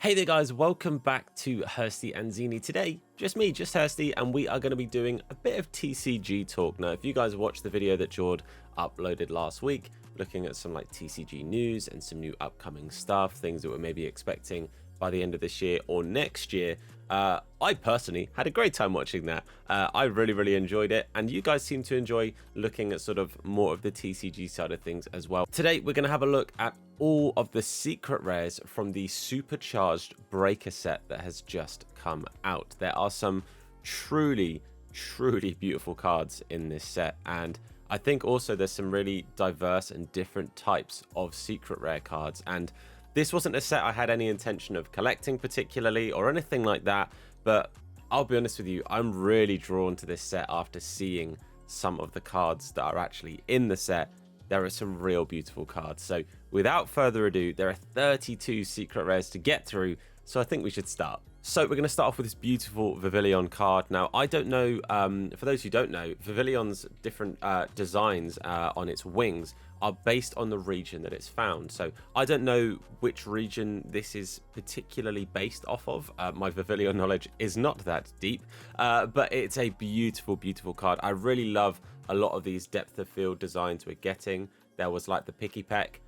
Hey there guys, welcome back to Hursty and Zini. Today, just me, just Hursty, and we are going to be doing a bit of TCG talk. Now, if you guys watched the video that Jord uploaded last week, looking at some like TCG news and some new upcoming stuff, things that we're maybe expecting by the end of this year or next year, I personally had a great time watching that. I really enjoyed it, and you guys seem to enjoy looking at sort of more of the TCG side of things as well. Today we're going to have a look at all of the secret rares from the Supercharged Breaker Set that has just come out. There are some truly beautiful cards in this set, and I think also there's some really diverse and different types of secret rare cards. And this wasn't a set I had any intention of collecting particularly or anything like that, but I'll be honest with you, I'm really drawn to this set after seeing some of the cards that are actually in the set. There are some real beautiful cards. So without further ado, there are 32 secret rares to get through, so I think we should start. So we're going to start off with this beautiful Vivillon card. Now, I don't know, for those who don't know, Vivillon's different designs on its wings are based on the region that it's found. So I don't know which region this is particularly based off of. My Vivillon knowledge is not that deep, but it's a beautiful card. I really love a lot of these depth of field designs we're getting. There was like the Picky Peck,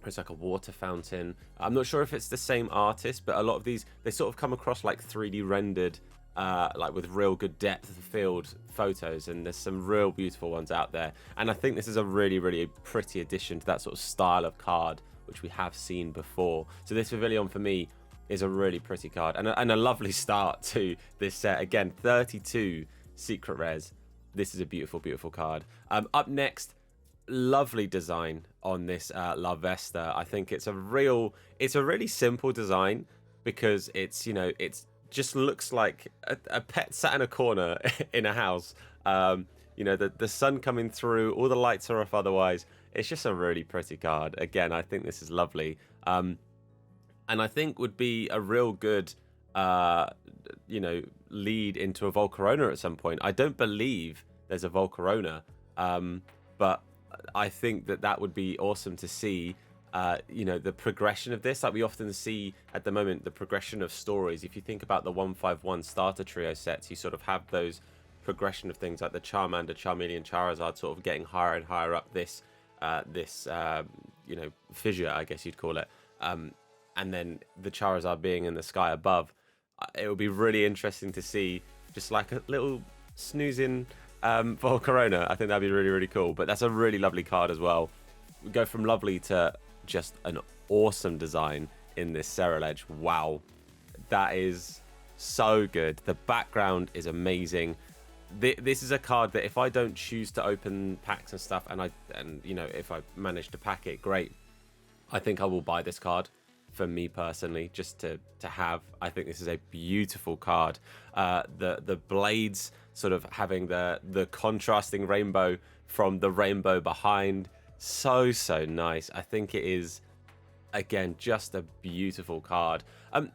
it's like a water fountain. I'm not sure if it's the same artist, but a lot of these, they sort of come across like 3D rendered, like with real good depth of field photos, and there's some real beautiful ones out there. And I think this is a really pretty addition to that sort of style of card which we have seen before. So this Vivillon for me is a really pretty card and a lovely start to this set. Again, 32 secret rares. This is a beautiful card. Up next, lovely design on this La Vesta. I think it's a really simple design because it's, you know, it's just looks like a pet sat in a corner in a house. You know, the sun coming through, all the lights are off otherwise. It's just a really pretty card. Again, I think this is lovely. And I think would be a real good you know, lead into a Volcarona at some point. I don't believe there's a Volcarona, but I think that would be awesome to see. You know, the progression of this, like we often see at the moment, the progression of stories. If you think about the 151 starter trio sets, you sort of have those progression of things like the Charmander, Charmeleon, Charizard sort of getting higher and higher up this you know, fissure, I guess you'd call it, and then the Charizard being in the sky above. It would be really interesting to see just like a little snoozing Volcarona. I think that'd be really cool. But that's a really lovely card as well. We go from lovely to just an awesome design in this Ceruledge. Wow, that is so good. The background is amazing. This is a card that if I don't choose to open packs and stuff, and you know, if I manage to pack it, great. I think I will buy this card for me personally, just to have. I think this is a beautiful card. The blades sort of having the contrasting rainbow from the rainbow behind, so nice. I think it is, again, just a beautiful card. And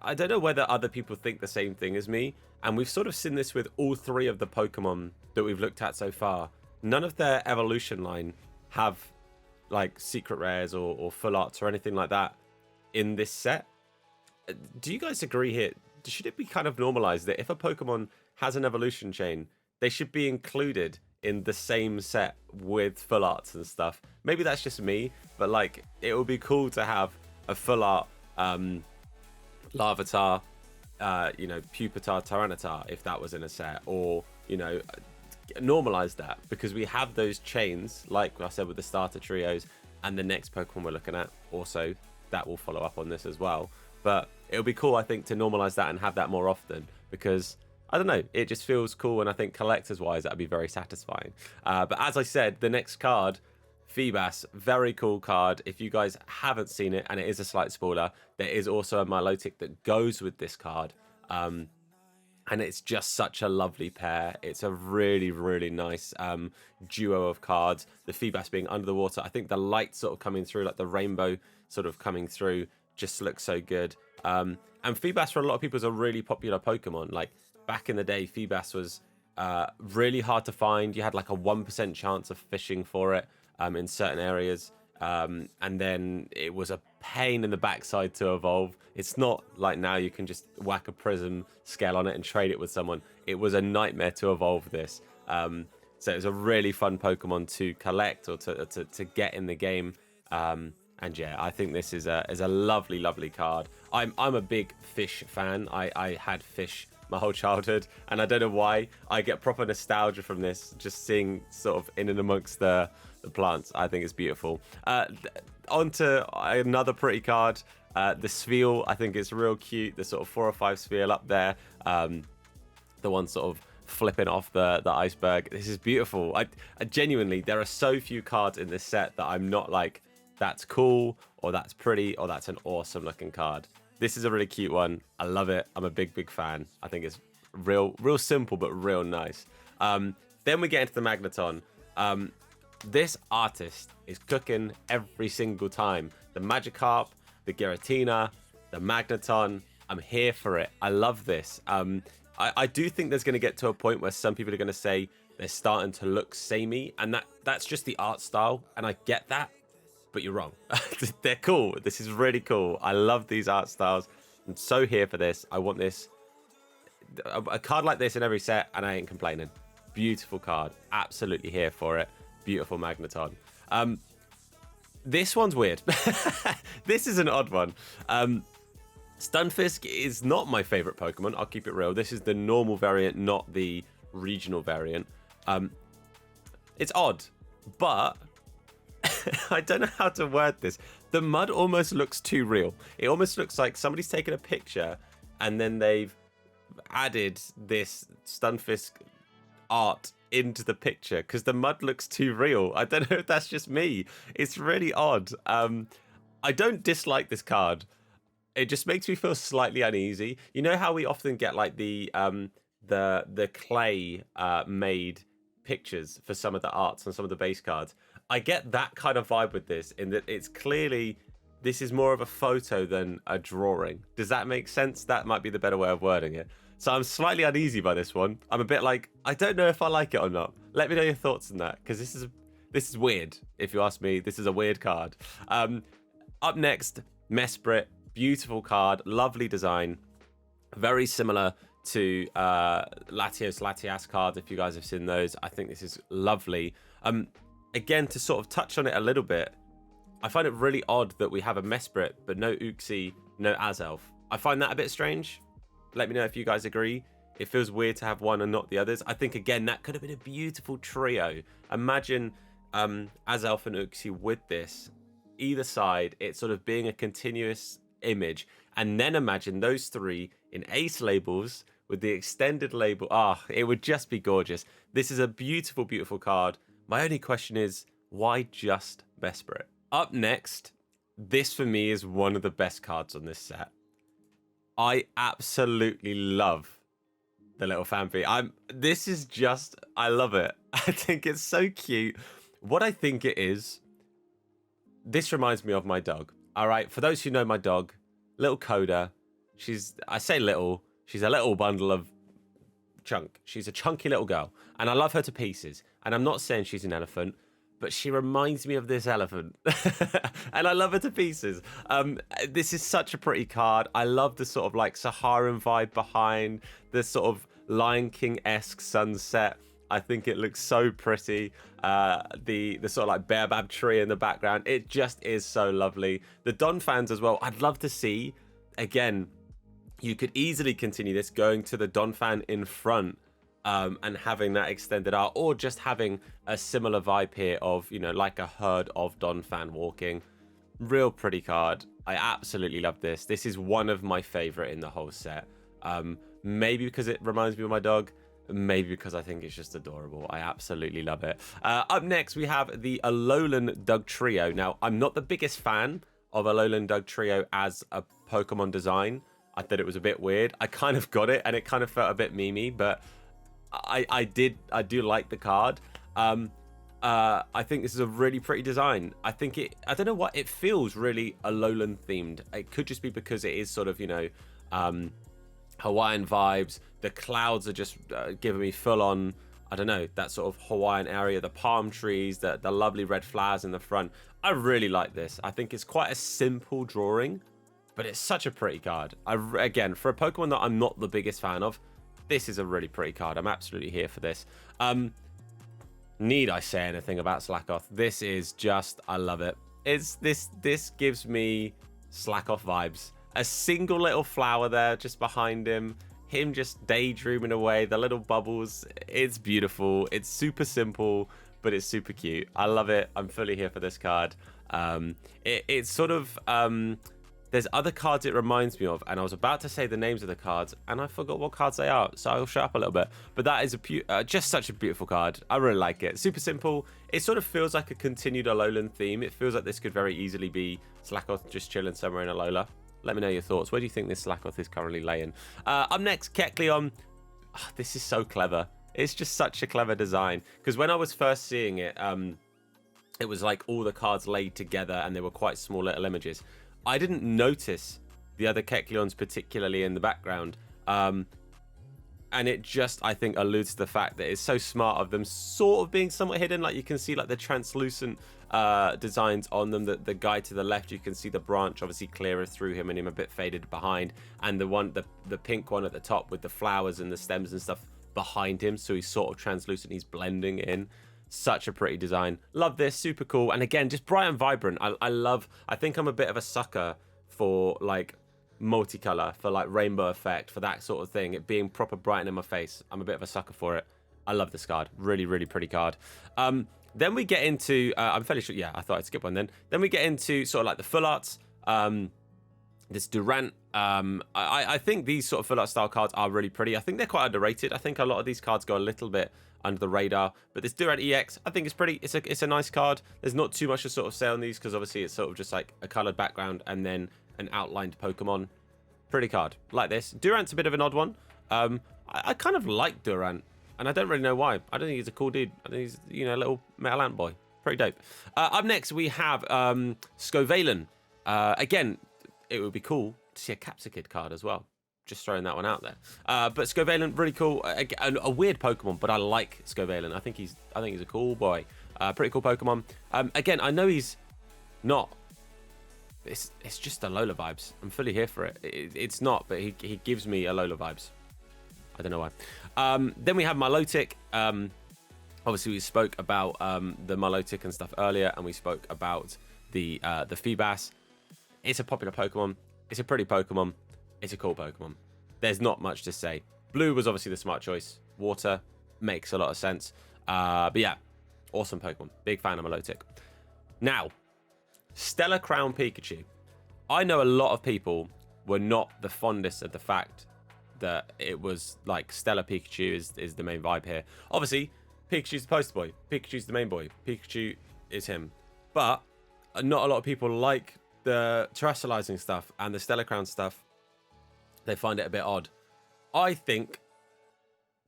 I don't know whether other people think the same thing as me, and we've sort of seen this with all three of the Pokemon that we've looked at so far. None of their evolution line have like secret rares or full arts or anything like that in this set. Do you guys agree here? Should it be kind of normalized that if a Pokemon has an evolution chain, they should be included in the same set with full arts and stuff? Maybe that's just me, but like it would be cool to have a full art Larvitar, you know, Pupitar, Tyranitar if that was in a set, or you know, normalize that, because we have those chains like I said with the starter trios, and the next Pokemon we're looking at also that will follow up on this as well. But it would be cool, I think, to normalize that and have that more often, because I don't know, it just feels cool, and I think collectors wise that'd be very satisfying. But as I said, the next card, Feebas, very cool card. If you guys haven't seen it, and it is a slight spoiler, there is also a Milotic that goes with this card, and it's just such a lovely pair. It's a really nice duo of cards. The Feebas being under the water, I think the light sort of coming through, like the rainbow sort of coming through, just looks so good. And Feebas for a lot of people is a really popular Pokemon. Like back in the day, Feebas was really hard to find. You had like a 1% chance of fishing for it in certain areas. and then it was a pain in the backside to evolve. It's not like now you can just whack a prism scale on it and trade it with someone. It was a nightmare to evolve this. So it was a really fun Pokemon to collect or to get in the game. And yeah, I think this is a lovely, lovely card. I'm a big fish fan. I had fish my whole childhood, and I don't know why I get proper nostalgia from this, just seeing sort of in and amongst the plants. I think it's beautiful. On to another pretty card, the Spheal. I think it's real cute, the sort of 4 or 5 Spheal up there, the one sort of flipping off the iceberg. This is beautiful. I genuinely, there are so few cards in this set that I'm not like, that's cool, or that's pretty, or that's an awesome looking card. This is a really cute one. I love it. I'm a big fan. I think it's real simple, but real nice. Then we get into the Magneton. This artist is cooking every single time. The Magikarp, the Giratina, the Magneton. I'm here for it. I love this. I do think there's going to get to a point where some people are going to say they're starting to look samey, and that's just the art style, and I get that. But you're wrong. They're cool. This is really cool. I love these art styles. I'm so here for this. I want this, a card like this in every set, and I ain't complaining. Beautiful card. Absolutely here for it. Beautiful Magneton. This one's weird. This is an odd one. Stunfisk is not my favorite Pokemon. I'll keep it real. This is the normal variant, not the regional variant. It's odd, but I don't know how to word this. The mud almost looks too real. It almost looks like somebody's taken a picture and then they've added this Stunfisk art into the picture because the mud looks too real. I don't know if that's just me. It's really odd. I don't dislike this card. It just makes me feel slightly uneasy. You know how we often get like the clay made pictures for some of the arts and some of the base cards? I get that kind of vibe with this, in that it's clearly, this is more of a photo than a drawing. Does that make sense? That might be the better way of wording it. So I'm slightly uneasy by this one. I'm a bit like, I don't know if I like it or not. Let me know your thoughts on that, because this is weird. If you ask me, this is a weird card. Up next, Mesprit. Beautiful card, lovely design. Very similar to Latios, Latias cards, if you guys have seen those. I think this is lovely. Again, to sort of touch on it a little bit, I find it really odd that we have a Mesprit, but no Uxie, no Azelf. I find that a bit strange. Let me know if you guys agree. It feels weird to have one and not the others. I think, again, that could have been a beautiful trio. Imagine Azelf and Uxie with this. Either side, it's sort of being a continuous image. And then imagine those three in ace labels with the extended label. It would just be gorgeous. This is a beautiful, beautiful card. My only question is, why just Mesprit? Up next, this for me is one of the best cards on this set. I absolutely love the little Phanpy. This is just, I love it. I think it's so cute. What I think it is, this reminds me of my dog. All right, for those who know my dog, little Coda, I say little, she's a little bundle of chunk. She's a chunky little girl, and I love her to pieces. And I'm not saying she's an elephant, but she reminds me of this elephant. And I love her to pieces. This is such a pretty card. I love the sort of like Saharan vibe behind, the sort of Lion King-esque sunset. I think it looks so pretty. The sort of like baobab tree in the background. It just is so lovely. The Don fans as well. I'd love to see, again, you could easily continue this going to the Don fan in front and having that extended art, or just having a similar vibe here of, you know, like a herd of Don fan walking. Real pretty card. I absolutely love this. This is one of my favorite in the whole set. Maybe because it reminds me of my dog. Maybe because I think it's just adorable. I absolutely love it. Up next, we have the Alolan Dugtrio. Now, I'm not the biggest fan of Alolan Dugtrio as a Pokemon design. I thought it was a bit weird. I kind of got it, and it kind of felt a bit memey, but I do like the card. I think this is a really pretty design. I don't know what, it feels really Alolan themed. It could just be because it is sort of, you know, Hawaiian vibes. The clouds are just giving me full on I don't know, that sort of Hawaiian area, the palm trees, the lovely red flowers in the front. I really like this. I think it's quite a simple drawing, but it's such a pretty card. Again, for a Pokemon that I'm not the biggest fan of, this is a really pretty card. I'm absolutely here for this. Need I say anything about Slackoth? This is just, I love it. This gives me Slackoth vibes. A single little flower there just behind him just daydreaming away, the little bubbles. It's beautiful. It's super simple, but it's super cute. I love it. I'm fully here for this card. It's sort of there's other cards it reminds me of, and I was about to say the names of the cards and I forgot what cards they are, so I'll shut up a little bit. But that is just such a beautiful card. I really like it. Super simple. It sort of feels like a continued Alolan theme. It feels like this could very easily be Slackoth just chilling somewhere in Alola. Let me know your thoughts. Where do you think this Slackoth is currently laying? Up next, Kecleon. Oh, this is so clever. It's just such a clever design. Because when I was first seeing it, it was like all the cards laid together and they were quite small little images. I didn't notice the other Kecleons particularly in the background. And it just, I think, alludes to the fact that it's so smart of them sort of being somewhat hidden. Like you can see like the translucent designs on them. The guy to the left, you can see the branch obviously clearer through him and him a bit faded behind. And the pink one at the top with the flowers and the stems and stuff behind him. So he's sort of translucent. He's blending in. Such a pretty design. Love this. Super cool. And again, just bright and vibrant. I think I'm a bit of a sucker for like multicolor, for like rainbow effect, for that sort of thing, it being proper bright and in my face. I'm a bit of a sucker for it. I love this card. Really, really pretty card. Then we get into I'm fairly sure, yeah, I thought I'd skip one. Then we get into sort of like the full arts. This Durant, I think these sort of full art style cards are really pretty. I think they're quite underrated. I think a lot of these cards go a little bit under the radar, but this Durant EX, I think it's pretty. It's a nice card. There's not too much to sort of say on these because obviously it's sort of just like a colored background and then an outlined Pokemon. Pretty card. Like this. Durant's a bit of an odd one. I kind of like Durant, and I don't really know why. I don't think he's a cool dude. I think he's, you know, a little metal ant boy. Pretty dope. Up next, we have Scovalin. Again, it would be cool to see a Capsicid card as well. Just throwing that one out there. But Scovalin, really cool. A weird Pokemon, but I like Scovalin. I think he's a cool boy. Pretty cool Pokemon. Again, I know he's not. It's just Alola vibes. I'm fully here for it. It's not, but he gives me Alola vibes. I don't know why. Then we have Milotic. Obviously, we spoke about the Milotic and stuff earlier, and we spoke about the Feebas. It's a popular Pokemon. It's a pretty Pokemon. It's a cool Pokemon. There's not much to say. Blue was obviously the smart choice. Water makes a lot of sense. But yeah, awesome Pokemon. Big fan of Milotic. Now, Stellar Crown Pikachu. I know a lot of people were not the fondest of the fact that it was like Stellar Pikachu is the main vibe here. Obviously, Pikachu's the poster boy. Pikachu's the main boy. Pikachu is him. But not a lot of people like the terrestrializing stuff and the Stellar Crown stuff. They find it a bit odd. I think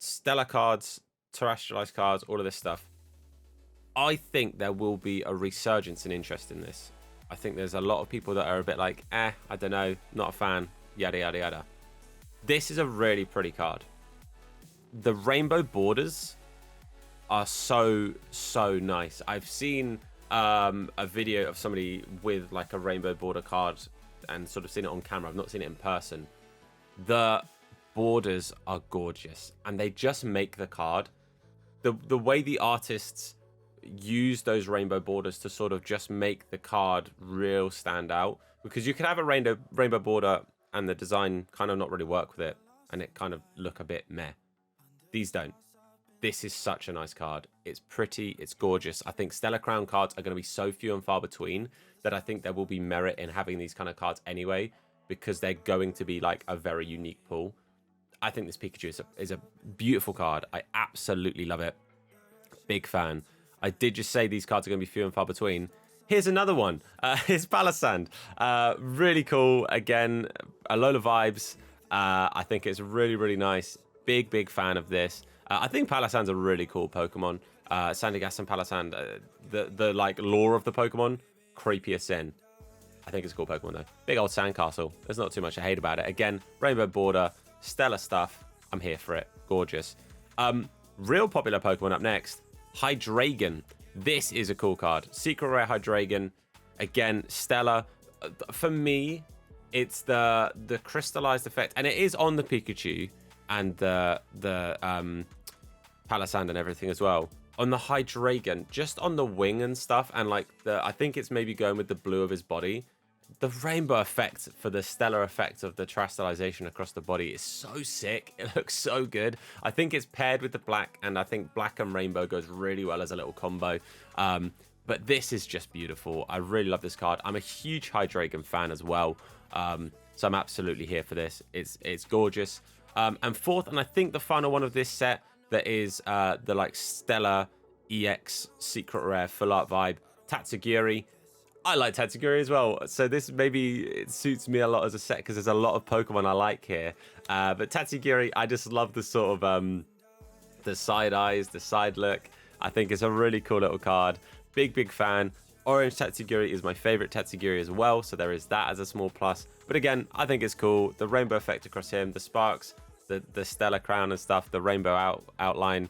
Stellar cards, terrestrialized cards, all of this stuff, I think there will be a resurgence in interest in this. I think there's a lot of people that are a bit like, I don't know, not a fan, yada, yada, yada. This is a really pretty card. The rainbow borders are so nice. I've seen a video of somebody with like a rainbow border card and sort of seen it on camera. I've not seen it in person. The borders are gorgeous and they just make the card. The way the artists use those rainbow borders to sort of just make the card real stand out, because you could have a rainbow border and the design kind of not really work with it and it kind of look a bit meh. These don't. This is such a nice card. It's pretty, it's gorgeous. I think Stellar Crown cards are going to be so few and far between that I think there will be merit in having these kind of cards anyway, because they're going to be like a very unique pool. I think this Pikachu is a beautiful card. I absolutely love it. Big fan. I did just say these cards are going to be few and far between. Here's another one. Here's Palisand. Really cool. Again, Alola vibes. I think it's really, really nice. Big fan of this. I think Palisand's a really cool Pokemon. Sandygast and Palisand, the like lore of the Pokemon, creepy as sin. I think it's a cool Pokemon though. Big old sandcastle. There's not too much to hate about it. Again, rainbow border, stellar stuff. I'm here for it. Gorgeous. real popular Pokemon up next, Hydreigon. This is a cool card. Secret Rare Hydreigon. Again, Stellar. For me, it's the crystallized effect, and it is on the Pikachu and the Palisand and everything as well. On the Hydreigon, just on the wing and stuff, and like I think it's maybe going with the blue of his body. The rainbow effect for the stellar effect of the crystallization across the body is so sick. It looks so good. I think it's paired with the black, and I think black and rainbow goes really well as a little combo. But this is just beautiful. I really love this card. I'm a huge Hydreigon fan as well. So I'm absolutely here for this. It's gorgeous. And fourth, and I think the final one of this set, that is the like Stellar EX Secret Rare Full Art vibe, Tatsugiri. I like Tatsugiri as well, so this maybe it suits me a lot as a set because there's a lot of Pokemon I like here. But Tatsugiri, I just love the sort of the side eyes, the side look. I think it's a really cool little card. Big fan. Orange Tatsugiri is my favorite Tatsugiri as well, so there is that as a small plus. But again, I think it's cool. The rainbow effect across him, the sparks, the stellar crown and stuff, the rainbow outline,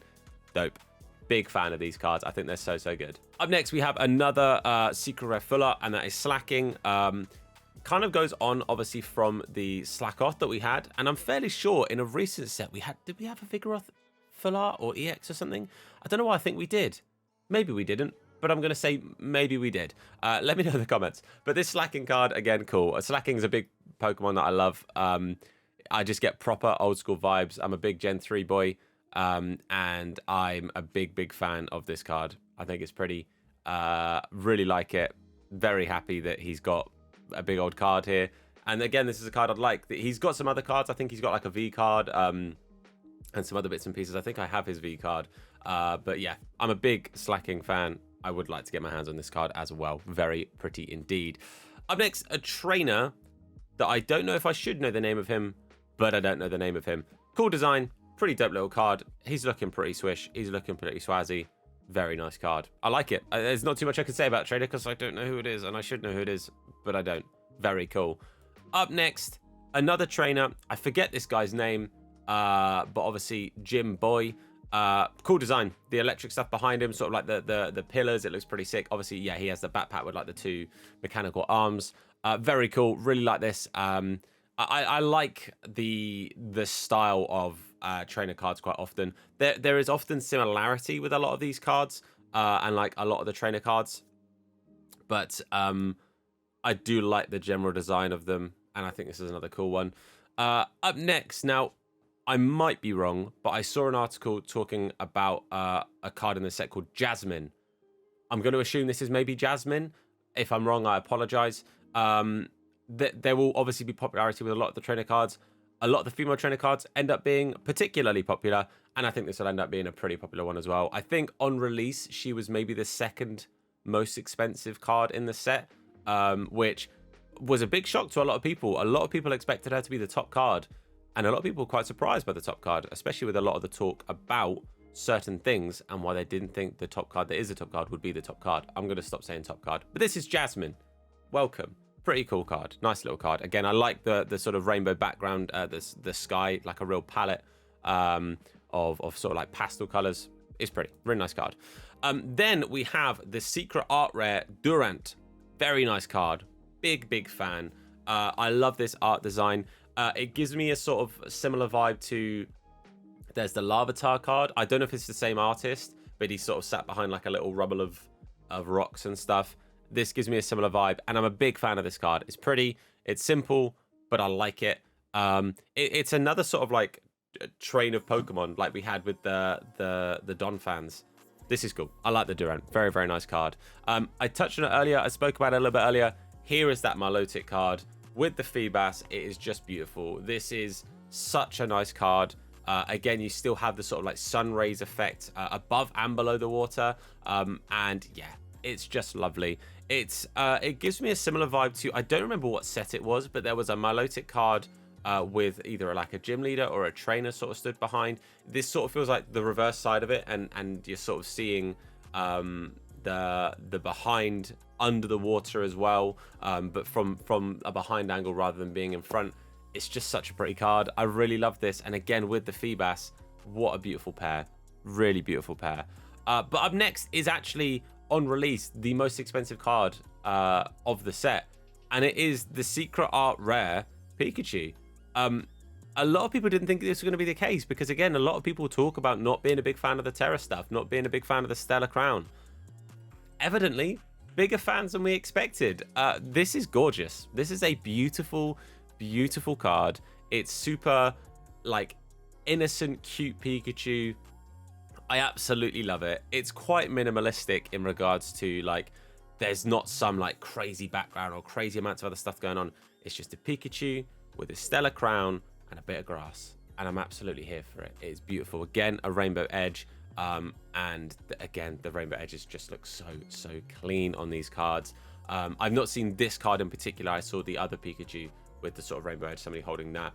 dope. Big fan of these cards. I think they're so good. Up next, we have another Secret Rare Full Art, and that is Slacking. Kind of goes on, obviously, from the Slackoth that we had. And I'm fairly sure in a recent set we had... Did we have a Vigoroth Full Art or EX or something? I don't know why I think we did. Maybe we didn't, but I'm going to say maybe we did. Let me know in the comments. But this Slacking card, again, cool. Slacking is a big Pokemon that I love. I just get proper old school vibes. I'm a big Gen 3 boy. And I'm a big fan of this card. I think it's pretty. Really like it. Very happy that he's got a big old card here. And again, this is a card I'd like. He's got some other cards. I think he's got like a V card and some other bits and pieces. I think I have his V card. But yeah, I'm a big Slacking fan. I would like to get my hands on this card as well. Very pretty indeed. Up next, a trainer that I don't know if I should know the name of him, but I don't know the name of him. Cool design. Pretty dope little card. He's looking pretty swish. He's looking pretty swazzy. Very nice card. I like it. There's not too much I can say about Trader because I don't know who it is, and I should know who it is, but I don't. Very cool. Up next, another trainer. I forget this guy's name, but obviously Jim Boy. Cool design. The electric stuff behind him, sort of like the pillars. It looks pretty sick. Obviously, yeah, he has the backpack with like the two mechanical arms. Very cool. Really like this. I like the style of trainer cards quite often. There is often similarity with a lot of these cards and like a lot of the trainer cards, but I do like the general design of them, and I think this is another cool one. Up next, now I might be wrong, but I saw an article talking about a card in the set called Jasmine. I'm going to assume this is maybe Jasmine. If I'm wrong, I apologize. There will obviously be popularity with a lot of the trainer cards. A lot of the female trainer cards end up being particularly popular, and I think this will end up being a pretty popular one as well. I think on release, she was maybe the second most expensive card in the set, which was a big shock to a lot of people. A lot of people expected her to be the top card, and a lot of people were quite surprised by the top card, especially with a lot of the talk about certain things and why they didn't think the top card that is the top card would be the top card. I'm going to stop saying top card, but this is Jasmine. Welcome. Pretty cool card. Nice little card. Again, I like the sort of rainbow background, the sky, like a real palette of sort of like pastel colors. It's pretty. Really nice card. Then we have the Secret Art Rare Durant. Very nice card. Big fan. I love this art design. It gives me a sort of similar vibe to... There's the Larvitar card. I don't know if it's the same artist, but he sort of sat behind like a little rubble of rocks and stuff. This gives me a similar vibe, and I'm a big fan of this card. It's pretty, it's simple, but I like it. It's another sort of like train of Pokemon like we had with the Don fans. This is cool. I like the Durant. Very nice card. I touched on it earlier. I spoke about it a little bit earlier. Here is that Milotic card with the Feebas. It is just beautiful. This is such a nice card. Again, you still have the sort of like sun rays effect above and below the water. And yeah, it's just lovely. It gives me a similar vibe to, I don't remember what set it was, but there was a Milotic card with either like a gym leader or a trainer sort of stood behind. This sort of feels like the reverse side of it, and you're sort of seeing the behind under the water as well, but from a behind angle rather than being in front. It's just such a pretty card. I really love this, and again with the Feebas, what a beautiful pair. Really beautiful pair. But up next is actually, on release, the most expensive card of the set. And it is the Secret Art Rare Pikachu. A lot of people didn't think this was going to be the case because, again, a lot of people talk about not being a big fan of the Terra stuff, not being a big fan of the Stellar Crown. Evidently, bigger fans than we expected. This is gorgeous. This is a beautiful, beautiful card. It's super, like, innocent, cute Pikachu. I absolutely love it. It's quite minimalistic in regards to, like, there's not some, like, crazy background or crazy amounts of other stuff going on. It's just a Pikachu with a Stellar Crown and a bit of grass, and I'm absolutely here for it. It's beautiful. Again, a rainbow edge, and again, the rainbow edges just look so clean on these cards. I've not seen this card in particular. I saw the other Pikachu with the sort of rainbow edge, somebody holding that.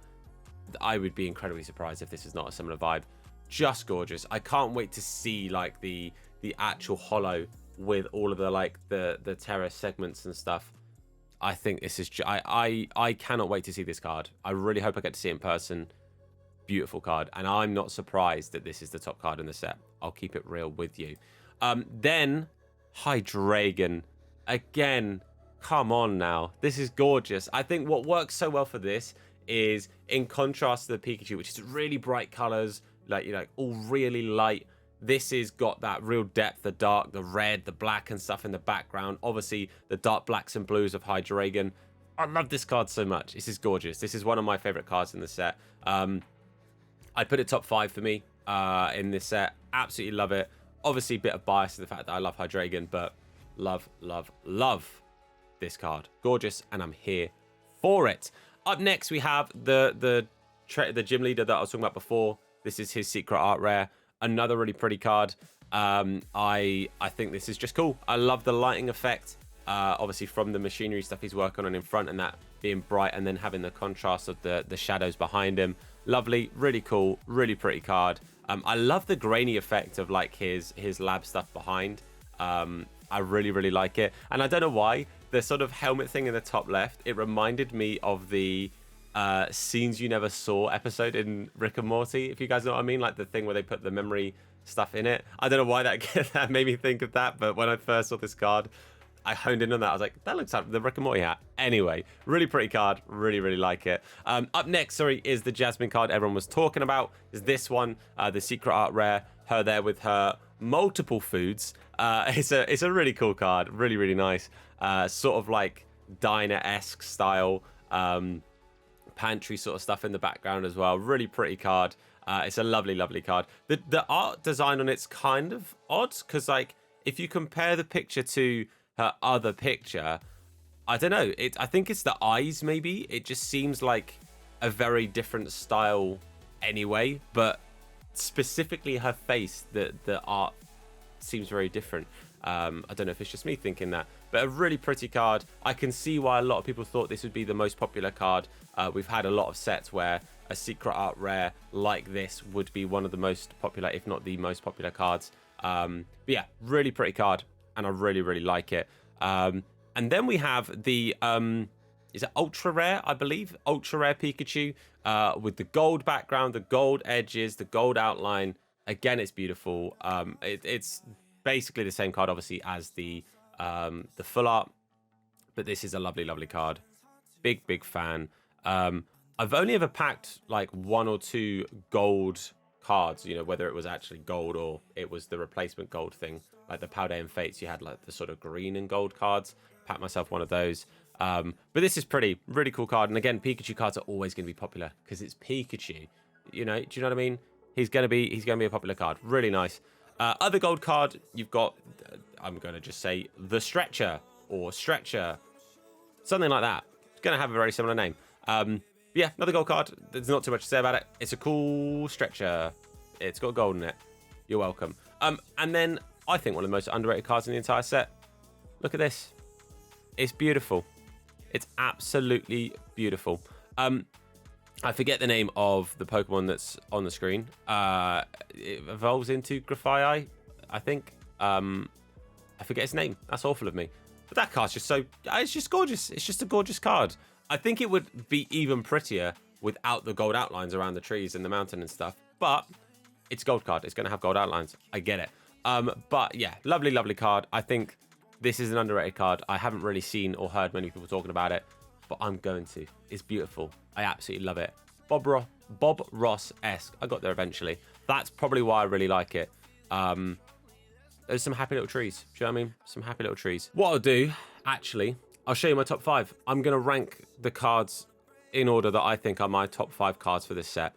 I would be incredibly surprised if this is not a similar vibe. Just gorgeous. I can't wait to see, like, the actual holo with all of the, like, the Terra segments and stuff. I think this is... I cannot wait to see this card. I really hope I get to see it in person. Beautiful card. And I'm not surprised that this is the top card in the set. I'll keep it real with you. Then, Hydreigon. Again, come on now. This is gorgeous. I think what works so well for this is, in contrast to the Pikachu, which is really bright colors, like, you know, all really light. This has got that real depth, the dark, the red, the black and stuff in the background. Obviously, the dark blacks and blues of Hydreigon. I love this card so much. This is gorgeous. This is one of my favorite cards in the set. I'd put it top 5 for me in this set. Absolutely love it. Obviously, a bit of bias to the fact that I love Hydreigon, but love this card. Gorgeous, and I'm here for it. Up next, we have the gym leader that I was talking about before. This is his Secret Art Rare. Another really pretty card. I think this is just cool. I love the lighting effect, obviously from the machinery stuff he's working on in front, and that being bright, and then having the contrast of the shadows behind him. Lovely, really cool, really pretty card. I love the grainy effect of, like, his lab stuff behind. I really like it, and I don't know why the sort of helmet thing in the top left, it reminded me of the Scenes You Never Saw episode in Rick and Morty, if you guys know what I mean, like the thing where they put the memory stuff in it. I don't know why that made me think of that, but when I first saw this card, I honed in on that. I was like, that looks like the Rick and Morty hat. Anyway, really pretty card. Really like it. Up next, is the Jasmine card everyone was talking about. Is this one, the Secret Art Rare, her there with her multiple foods. It's a really cool card. Really nice. Sort of like diner-esque style. Pantry sort of stuff in the background as well. Really pretty card. It's a lovely card. The art design on it's kind of odd, because, like, if you compare the picture to her other picture, I don't know, I think it's the eyes, maybe. It just seems like a very different style anyway, but specifically her face, the art seems very different. I don't know if it's just me thinking that, but a really pretty card. I can see why a lot of people thought this would be the most popular card. We've had a lot of sets where a Secret Art Rare like this would be one of the most popular, if not the most popular cards. But yeah, really pretty card, and I really like it. And then we have the is it ultra rare, I believe, ultra rare Pikachu, with the gold background, the gold edges, the gold outline. Again, it's beautiful. It's basically the same card, obviously, as the full art, but this is a lovely card. Big fan. I've only ever packed like 1 or 2 gold cards, you know, whether it was actually gold or it was the replacement gold thing, like the Paldean Fates. You had like the sort of green and gold cards. Packed myself one of those. But this is really cool card. And again, Pikachu cards are always going to be popular because it's Pikachu. You know, do you know what I mean? He's going to be a popular card. Really nice. Other gold card, you've got, I'm going to just say the Stretcher or Stretcher, something like that. It's going to have a very similar name. Yeah, another gold card. There's not too much to say about it. It's a cool Stretcher. It's got gold in it. You're welcome. And then I think one of the most underrated cards in the entire set. Look at this. It's beautiful. It's absolutely beautiful. I forget the name of the Pokemon that's on the screen. It evolves into Grafai, I think. I forget its name. That's awful of me. But that card's just it's just gorgeous. It's just a gorgeous card. I think it would be even prettier without the gold outlines around the trees and the mountain and stuff. But It's a gold card. It's going to have gold outlines. I get it. But yeah, lovely, lovely card. I think this is an underrated card. I haven't really seen or heard many people talking about it, but I'm going to. It's beautiful. I absolutely love it. Bob Ross-esque. I got there eventually. That's probably why I really like it. There's some happy little trees. Do you know what I mean? Some happy little trees. What I'll do, actually, I'll show you my top 5. I'm going to rank the cards in order that I think are my top 5 cards for this set.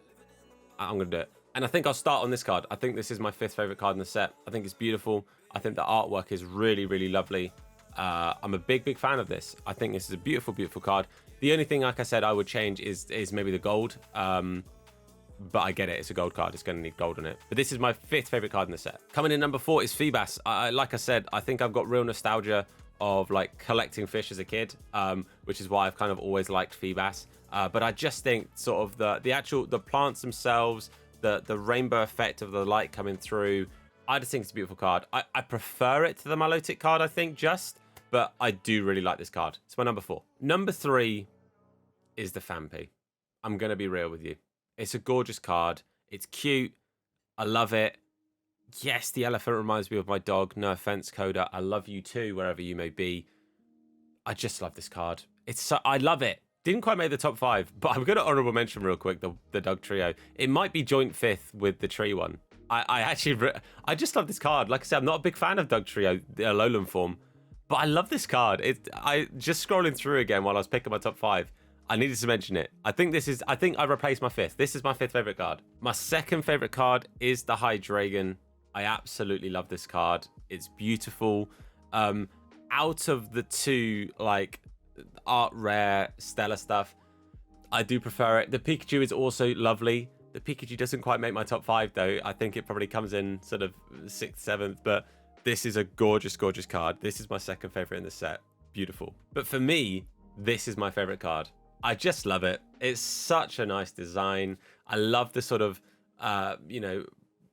I'm going to do it. And I think I'll start on this card. I think this is my 5th favorite card in the set. I think it's beautiful. I think the artwork is really, really lovely. I'm a big, big fan of this. I think this is a beautiful, beautiful card. The only thing, like I said, I would change is maybe the gold. But I get it. It's a gold card. It's going to need gold on it. But this is my 5th favorite card in the set. Coming in number 4 is Feebas. Like I said, I think I've got real nostalgia of like collecting fish as a kid, which is why I've kind of always liked Feebas. But I just think sort of the plants themselves, the rainbow effect of the light coming through, I just think it's a beautiful card. I prefer it to the Milotic card, I think, but I do really like this card. It's my number 4. Number 3 is the Fampi. I'm going to be real with you. It's a gorgeous card. It's cute. I love it. Yes, the elephant reminds me of my dog. No offense, Coda. I love you too, wherever you may be. I just love this card. I love it. Didn't quite make the top 5, but I'm going to honorable mention real quick the dog trio. It might be joint 5th with the tree one. I just love this card. Like I said, I'm not a big fan of Doug Trio, the Alolan form, but I love this card. I just scrolling through again while I was picking my top 5. I needed to mention it. I think I replaced my 5th. This is my 5th favorite card. My 2nd favorite card is the Hydreigon. I absolutely love this card. It's beautiful. Out of the 2, like, art rare stellar stuff, I do prefer it. The Pikachu is also lovely. The Pikachu doesn't quite make my top 5 though. I think it probably comes in sort of 6th, 7th, but this is a gorgeous, gorgeous card. This is my 2nd favorite in the set. Beautiful. But for me, this is my favorite card. I just love it. It's such a nice design. I love the sort of,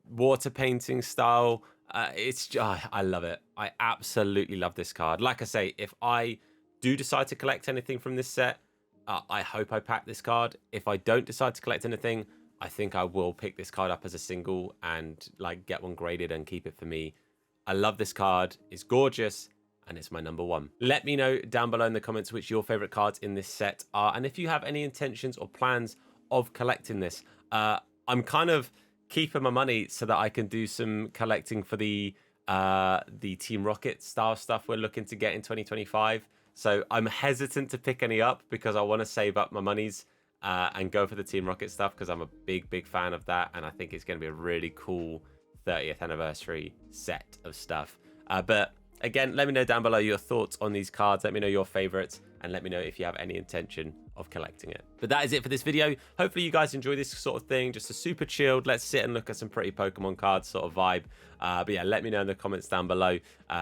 water painting style. I love it. I absolutely love this card. Like I say, if I do decide to collect anything from this set, I hope I pack this card. If I don't decide to collect anything, I think I will pick this card up as a single and like get one graded and keep it for me. I love this card. It's gorgeous. And it's my number 1. Let me know down below in the comments which your favorite cards in this set are. And if you have any intentions or plans of collecting this, I'm kind of keeping my money so that I can do some collecting for the Team Rocket style stuff we're looking to get in 2025. So I'm hesitant to pick any up because I want to save up my monies and go for the Team Rocket stuff because I'm a big, big fan of that. And I think it's going to be a really cool 30th anniversary set of stuff. But again, let me know down below your thoughts on these cards. Let me know your favorites and let me know if you have any intention of collecting it. But that is it for this video. Hopefully you guys enjoy this sort of thing. Just a super chilled, let's sit and look at some pretty Pokemon cards sort of vibe. But yeah, let me know in the comments down below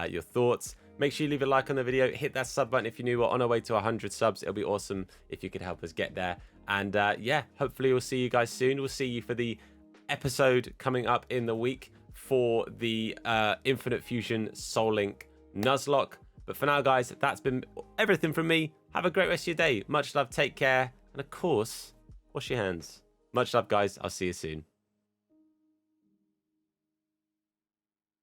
your thoughts. Make sure you leave a like on the video. Hit that sub button if you're new. We're on our way to 100 subs. It'll be awesome if you could help us get there. And yeah, hopefully we'll see you guys soon. We'll see you for the episode coming up in the week for the Infinite Fusion Soul Link Nuzlocke. But for now, guys, that's been everything from me. Have a great rest of your day. Much love, take care, and of course, wash your hands. Much love, guys. I'll see you soon.